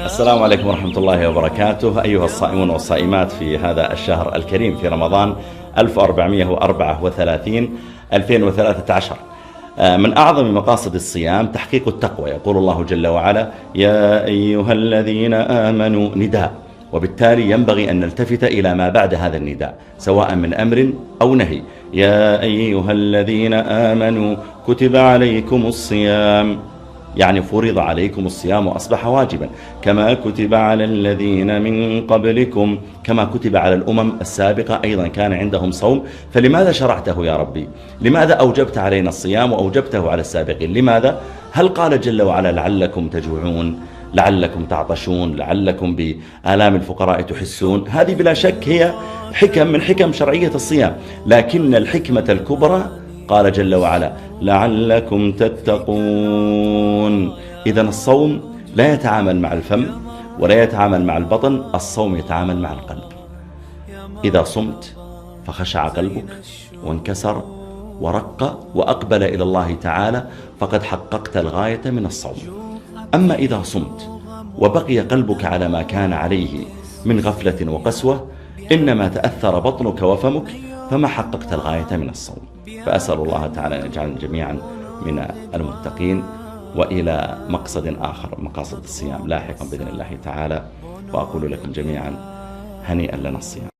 السلام عليكم ورحمة الله وبركاته. أيها الصائمون والصائمات في هذا الشهر الكريم في رمضان 1434 2013. من أعظم مقاصد الصيام تحقيق التقوى. يقول الله جل وعلا: يا أيها الذين آمنوا نداء، وبالتالي ينبغي أن نلتفت إلى ما بعد هذا النداء سواء من أمر أو نهي. يا أيها الذين آمنوا كتب عليكم الصيام، يعني فرض عليكم الصيام وأصبح واجبا، كما كتب على الذين من قبلكم، كما كتب على الأمم السابقة أيضا كان عندهم صوم. فلماذا شرعته يا ربي؟ لماذا أوجبت علينا الصيام وأوجبته على السابقين؟ لماذا؟ هل قال جل وعلا لعلكم تجوعون، لعلكم تعطشون، لعلكم بآلام الفقراء تحسون؟ هذه بلا شك هي حكم من حكم شرعية الصيام، لكن الحكمة الكبرى قال جل وعلا: لعلكم تتقون. إذن الصوم لا يتعامل مع الفم ولا يتعامل مع البطن، الصوم يتعامل مع القلب. إذا صمت فخشع قلبك وانكسر ورق وأقبل إلى الله تعالى فقد حققت الغاية من الصوم. أما إذا صمت وبقي قلبك على ما كان عليه من غفلة وقسوة، إنما تأثر بطنك وفمك فما حققت الغاية من الصوم. فأسأل الله تعالى أن يجعلنا جميعا من المتقين، وإلى مقصد آخر مقاصد الصيام لاحقا بإذن الله تعالى. وأقول لكم جميعا هنيئا لنا الصيام.